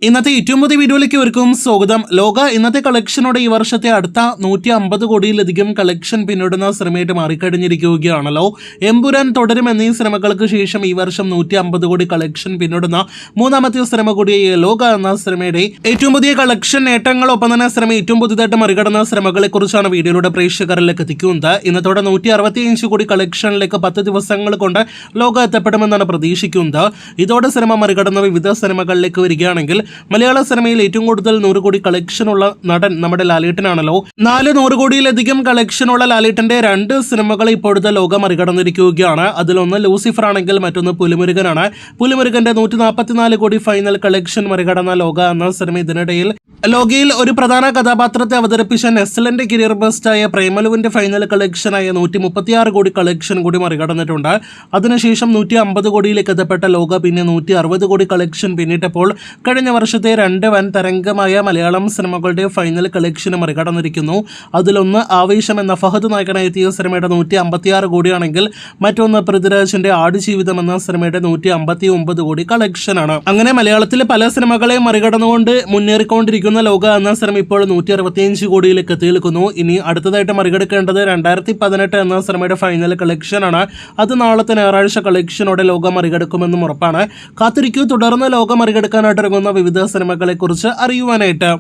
ഇന്നത്തെ ഏറ്റവും പുതിയ വീഡിയോയിലേക്ക് ഇവർക്കും സ്വാഗതം. ലോക ഇന്നത്തെ കളക്ഷനോടെ ഈ വർഷത്തെ അടുത്ത 150 കോടിയിലധികം കളക്ഷൻ പിന്നിടുന്ന സിനിമയായിട്ട് മാറിക്കഴിഞ്ഞിരിക്കുകയാണല്ലോ. എമ്പുരാൻ തുടരും എന്നീ സിനിമകൾക്ക് ശേഷം ഈ വർഷം 150 കോടി കളക്ഷൻ പിന്നിടുന്ന മൂന്നാമത്തെ സിനിമ കൂടിയ ലോക എന്ന സിനിമയുടെ ഏറ്റവും പുതിയ കളക്ഷൻ നേട്ടങ്ങളൊപ്പം തന്നെ സിനിമ ഏറ്റവും പുതിയതായിട്ട് മറികടന്ന സിനിമകളെ കുറിച്ചാണ് വീഡിയോയിലൂടെ പ്രേക്ഷകരിലേക്ക് എത്തിക്കുന്നത്. ഇന്നത്തോടെ 165 കോടി കളക്ഷനിലേക്ക് 10 ദിവസങ്ങൾ കൊണ്ട് ലോക എത്തപ്പെടുമെന്നാണ് പ്രതീക്ഷിക്കുന്നത്. ഇതോടെ സിനിമ മറികടന്ന വിവിധ സിനിമകളിലേക്ക് വരികയാണെങ്കിൽ മലയാള സിനിമയിൽ ഏറ്റവും കൂടുതൽ 100 കോടി കളക്ഷനുള്ള നടൻ നമ്മുടെ ലാലേട്ടനാണല്ലോ. 400 കോടിയിലധികം കളക്ഷനുള്ള ലാലേട്ടന്റെ 2 സിനിമകൾ ഇപ്പോഴത്തെ ലോകം മറികടന്നിരിക്കുകയാണ്. അതിലൊന്ന് ലൂസിഫർ ആണെങ്കിൽ മറ്റൊന്ന് പുലിമുരുകനാണ്. പുലിമുരുകന്റെ 144 കോടി ഫൈനൽ കളക്ഷൻ മറികടന്ന ലോക എന്ന സിനിമ ഇതിനിടയിൽ ലോകയിൽ ഒരു പ്രധാന കഥാപാത്രത്തെ അവതരിപ്പിച്ച നെസ്ലന്റെ കരിയർ ബെസ്റ്റായ പ്രേമലുവിന്റെ ഫൈനൽ കളക്ഷനായ 136 കോടി കളക്ഷൻ കൂടി മറികടന്നിട്ടുണ്ട്. അതിനുശേഷം 150 കോടിയിലേക്ക് എത്തപ്പെട്ട ലോക പിന്നെ 160 കോടി കളക്ഷൻ പിന്നിട്ടപ്പോൾ കഴിഞ്ഞ വർഷത്തെ 2 വൻ തരംഗമായ മലയാളം സിനിമകളുടെ ഫൈനൽ കളക്ഷൻ മറികടന്നിരിക്കുന്നു. അതിലൊന്ന് ആവേശം എന്ന ഫഹദ് നായകനായി എത്തിയ സിനിമയുടെ 156 കോടിയാണെങ്കിൽ മറ്റൊന്ന് പൃഥ്വിരാജിന്റെ ആടുജീവിതം എന്ന സിനിമയുടെ 159 കോടി കളക്ഷനാണ്. അങ്ങനെ മലയാളത്തിലെ പല സിനിമകളെ മറികടന്നുകൊണ്ട് മുന്നേറിക്കൊണ്ടിരിക്കുന്ന ലോക എന്ന സിനിമ ഇപ്പോൾ 165 കോടിയിലേക്ക് എത്തി നിൽക്കുന്നു. ഇനി അടുത്തതായിട്ട് മറികടക്കേണ്ടത് 2018 എന്ന സിനിമയുടെ ഫൈനൽ കളക്ഷനാണ്. അത് നാളത്തെ ഞായറാഴ്ച കളക്ഷനോടെ ലോകം മറികടക്കുമെന്നും ഉറപ്പാണ്. കാത്തിരിക്കൂ തുടർന്ന് ലോകം മറികടക്കാനായിട്ട് ഇറങ്ങുന്ന വിവിധ സിനിമകളെ കുറിച്ച് അറിയുവാനായിട്ട്.